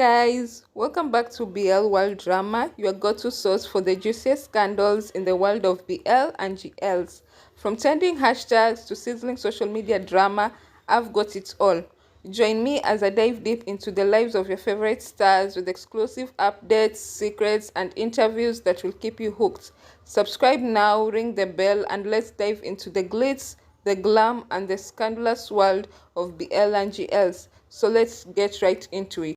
guys, welcome back to BL World Drama, your go-to source for the juiciest scandals in the world of BL and GLs. From trending hashtags to sizzling social media drama, I've got it all. Join me as I dive deep into the lives of your favorite stars with exclusive updates, secrets, and interviews that will keep you hooked. Subscribe now, ring the bell, and let's dive into the glitz, the glam, and the scandalous world of BL and GLs. So let's get right into it.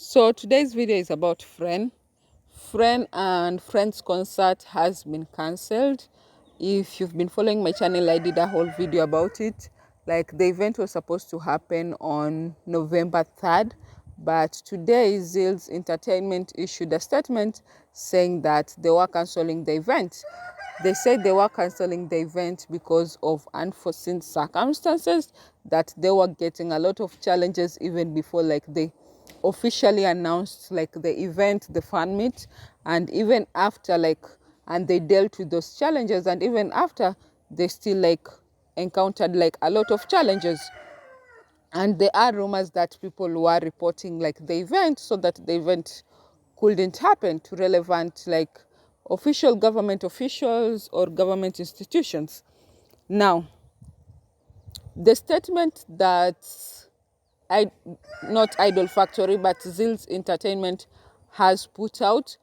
So today's video is about Freen. Freen and Friend's concert has been cancelled. If you've been following my channel, I did a whole video about it. Like, the event was supposed to happen on November 3rd, but today Zill's Entertainment issued a statement saying that they were cancelling the event. They said they were cancelling the event because of unforeseen circumstances, that they were getting a lot of challenges even before they officially announced the event, the fan meet, and even after and they dealt with those challenges, and even after they still encountered a lot of challenges. And there are rumors that people were reporting the event so that the event couldn't happen to relevant official government officials or government institutions. Now, the statement that not Idol Factory but Zill's Entertainment has put out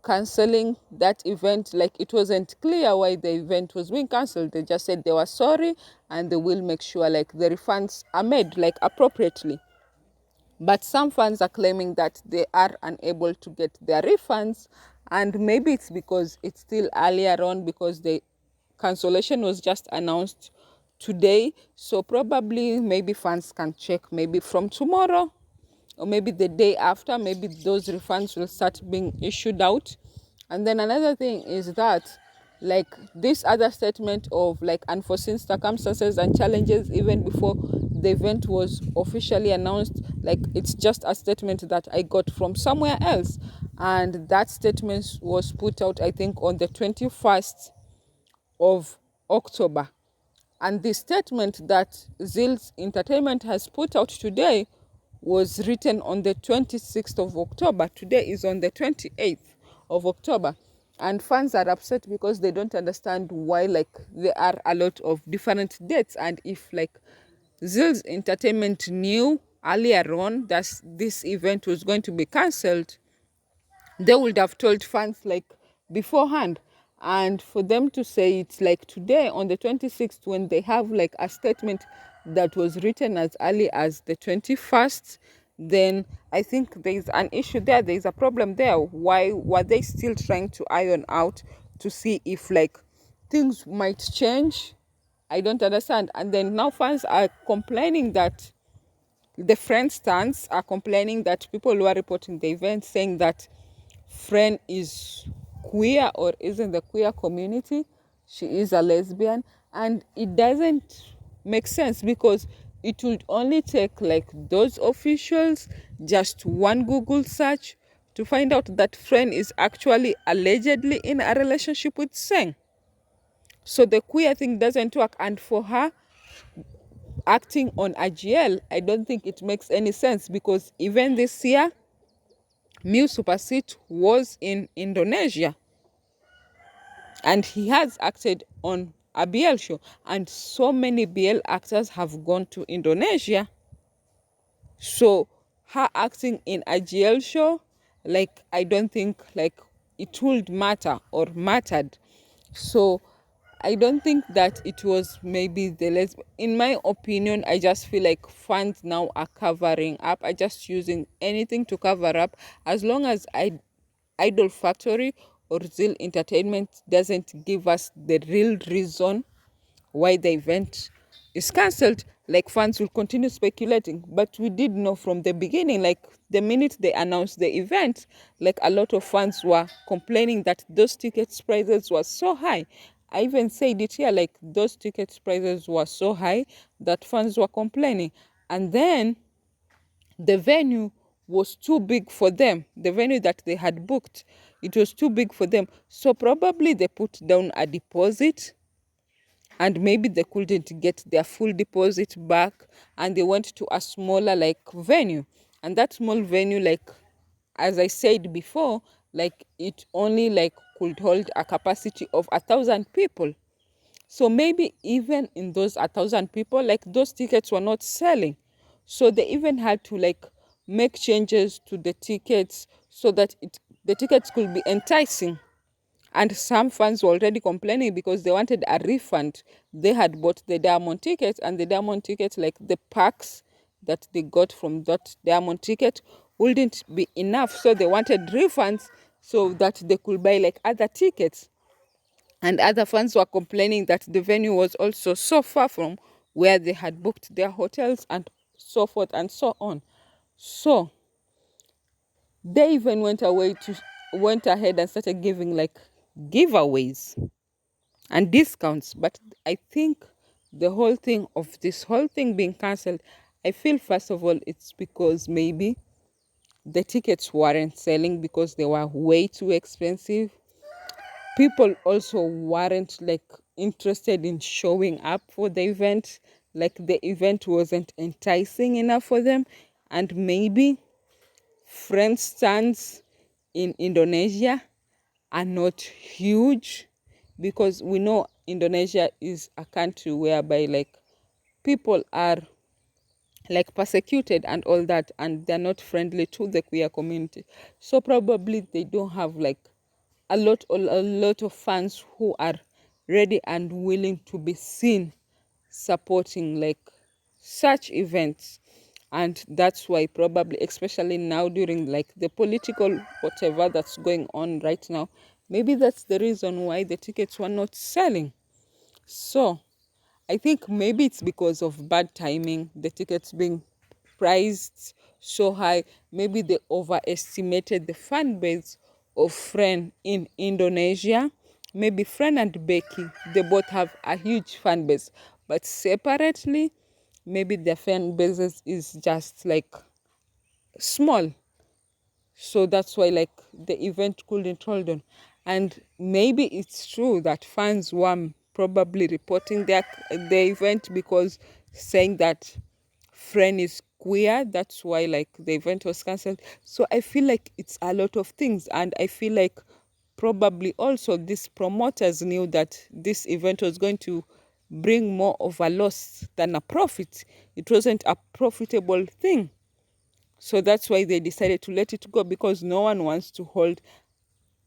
cancelling that event, it wasn't clear why the event was being cancelled. They just said they were sorry and they will make sure the refunds are made appropriately. But some fans are claiming that they are unable to get their refunds, and maybe it's because it's still earlier on, because the cancellation was just announced today. So probably maybe fans can check maybe from tomorrow or maybe the day after, maybe those refunds will start being issued out. And then another thing is that this other statement of unforeseen circumstances and challenges even before the event was officially announced, it's just a statement that I got from somewhere else, and that statement was put out I think on the 21st of October. And the statement that Zill's Entertainment has put out today was written on the 26th of October. Today is on the 28th of October. And fans are upset because they don't understand why there are a lot of different dates. And if Zill's Entertainment knew earlier on that this event was going to be cancelled, they would have told fans beforehand. And for them to say it's today on the 26th, when they have a statement that was written as early as the 21st, then I think there's an issue there. There's a problem there. Why were they still trying to iron out to see if things might change? I don't understand. And then now fans are complaining that the Friend stands are complaining that people who are reporting the event saying that Freen is queer or is in the queer community. She is a lesbian, and it doesn't make sense because it would only take those officials just one Google search to find out that Freen is actually allegedly in a relationship with Seng. So the queer thing doesn't work, and for her acting on a GL, I don't think it makes any sense, because even this year Mew Superseat was in Indonesia and he has acted on a BL show, and so many BL actors have gone to Indonesia. So her acting in a GL show, I don't think it would matter or mattered. So I don't think that it was maybe the lesbian. In my opinion, I just feel fans now are covering up, are just using anything to cover up, as long as Idol Factory or Zill Entertainment doesn't give us the real reason why the event is cancelled. Fans will continue speculating. But we did know from the beginning, the minute they announced the event, a lot of fans were complaining that those tickets prices were so high. I even said it here, those tickets prices were so high that fans were complaining. And then the venue was too big for them. The venue that they had booked, it was too big for them. So probably they put down a deposit and maybe they couldn't get their full deposit back, and they went to a smaller venue. And that small venue, like as I said before, like it only like could hold a capacity of 1,000 people. So maybe even in those 1,000 people, like those tickets were not selling. So they even had to like make changes to the tickets so that the tickets could be enticing. And some fans were already complaining because they wanted a refund. They had bought the diamond ticket, and the diamond ticket, like the packs that they got from that diamond ticket, wouldn't be enough. So they wanted refunds so that they could buy like other tickets. And other fans were complaining that the venue was also so far from where they had booked their hotels and so forth and so on. So they even went ahead and started giving like giveaways and discounts. But I think the whole thing of this whole thing being cancelled, I feel first of all it's because maybe the tickets weren't selling because they were way too expensive. People also weren't like interested in showing up for the event, like the event wasn't enticing enough for them. And maybe friend stands in Indonesia are not huge, because we know Indonesia is a country whereby like people are like persecuted and all that, and they're not friendly to the queer community. So probably they don't have like a lot of fans who are ready and willing to be seen supporting like such events. And that's why probably, especially now during like the political whatever that's going on right now, maybe that's the reason why the tickets were not selling. So I think maybe it's because of bad timing, the tickets being priced so high. Maybe they overestimated the fan base of Freen in Indonesia. Maybe Freen and Becky, they both have a huge fan base, but separately, maybe their fan bases is just like small. So that's why like the event couldn't hold on. And maybe it's true that fans were probably reporting the event because saying that friend is queer, that's why like the event was cancelled. So I feel like it's a lot of things, and I feel like probably also these promoters knew that this event was going to bring more of a loss than a profit. It wasn't a profitable thing. So that's why they decided to let it go, because no one wants to hold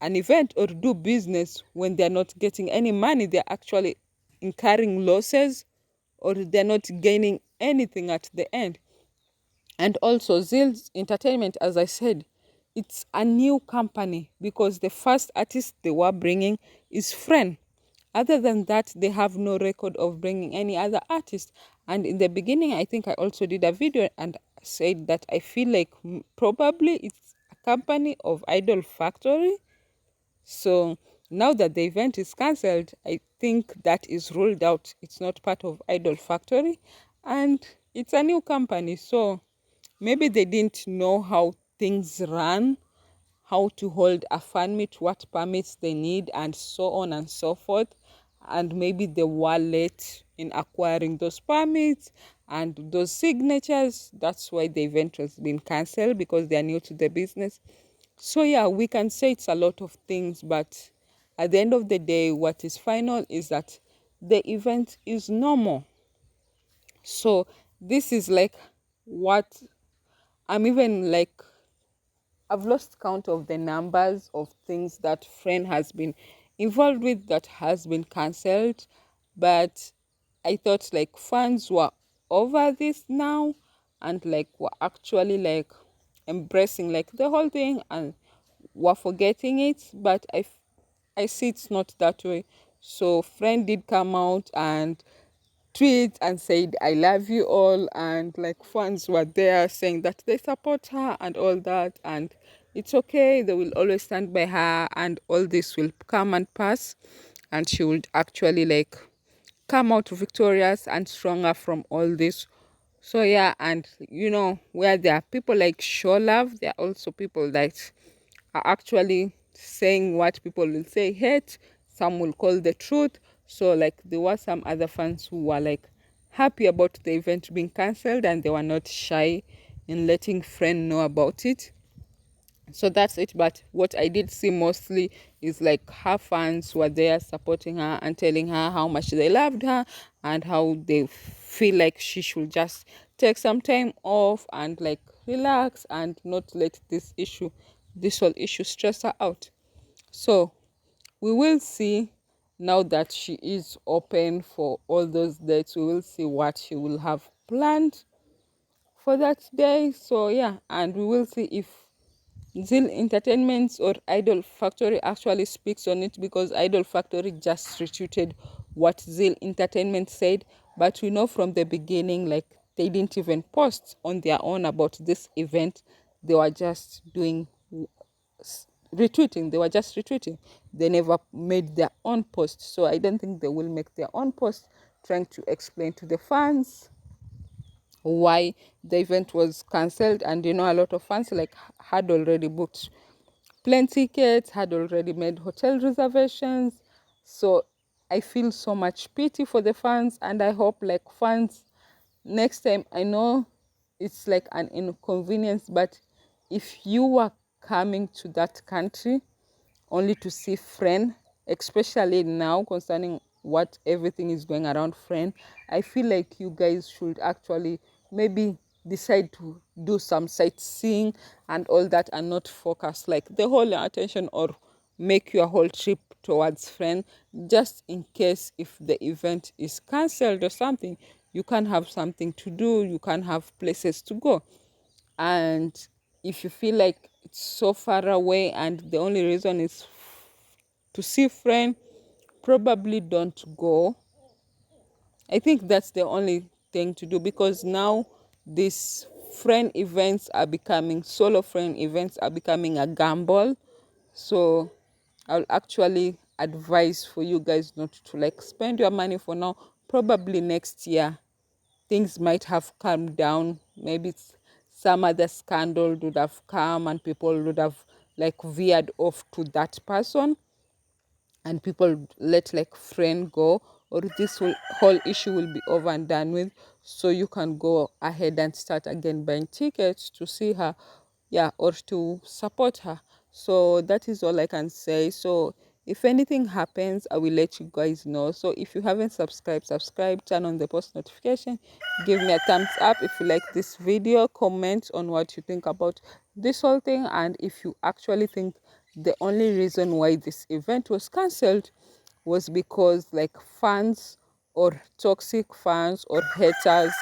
an event or do business when they're not getting any money. They're actually incurring losses, or they're not gaining anything at the end. And also Zill's Entertainment, as I said, it's a new company because the first artist they were bringing is Freen. Other than that, they have no record of bringing any other artist. And in the beginning, I think I also did a video and said that I feel like probably it's a company of Idol Factory. So now that the event is cancelled, I think that is ruled out. It's not part of Idol Factory, and it's a new company. So maybe they didn't know how things run, how to hold a fan meet, what permits they need, and so on and so forth. And maybe they were late in acquiring those permits and those signatures. That's why the event has been cancelled, because they are new to the business. So yeah, we can say it's a lot of things, but at the end of the day, what is final is that the event is normal. So this is like what I'm even like, I've lost count of the numbers of things that Friend has been involved with that has been cancelled. But I thought like fans were over this now, and like were actually like embracing like the whole thing and were forgetting it. But I see it's not that way. So Friend did come out and tweet and said I love you all, and like fans were there saying that they support her and all that, and it's okay, they will always stand by her, and all this will come and pass, and she would actually like come out victorious and stronger from all this. So yeah, and you know, where there are people like show love, there are also people that are actually saying what people will say hate, some will call the truth. So like there were some other fans who were like happy about the event being cancelled, and they were not shy in letting friend know about it. So that's it. But what I did see mostly is like her fans were there supporting her and telling her how much they loved her and how they feel like she should just take some time off and like relax and not let this whole issue stress her out. So we will see. Now that she is open for all those dates, we will see what she will have planned for that day. So yeah, and we will see if Zeal Entertainment or Idol Factory actually speaks on it, because Idol Factory just retweeted what Zeal Entertainment said. But we know from the beginning, like, they didn't even post on their own about this event. They were just doing retweeting. They were just retweeting. They never made their own post. So I don't think they will make their own post trying to explain to the fans why the event was cancelled. And you know, a lot of fans like had already booked plane tickets, had already made hotel reservations. So I feel so much pity for the fans, and I hope like fans next time, I know it's like an inconvenience, but if you were coming to that country only to see friend, especially now concerning what everything is going around friend, I feel like you guys should actually maybe decide to do some sightseeing and all that, and not focus like the whole attention or make your whole trip towards friend, just in case if the event is cancelled or something, you can have something to do, you can have places to go. And if you feel like it's so far away and the only reason is to see friend, probably don't go. I think that's the only thing to do, because now these friend events are becoming, solo friend events are becoming a gamble. So I'll actually advise for you guys not to like spend your money for now. Probably next year things might have calmed down. Maybe some other scandal would have come and people would have like veered off to that person, and people let like friend go, or this whole issue will be over and done with, so you can go ahead and start again buying tickets to see her, yeah, or to support her. So that is all I can say. So if anything happens, I will let you guys know. So if you haven't subscribed, subscribe, turn on the post notification, give me a thumbs up if you like this video, comment on what you think about this whole thing, and if you actually think the only reason why this event was cancelled was because like fans or toxic fans or haters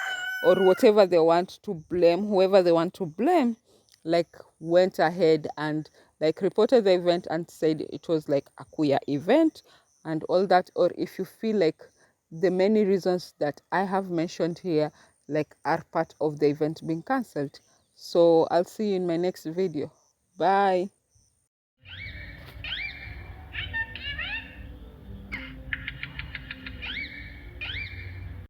or whatever they want to blame, whoever they want to blame, like went ahead and like reported the event and said it was like a queer event and all that. Or if you feel like the many reasons that I have mentioned here like are part of the event being cancelled. So I'll see you in my next video. Bye.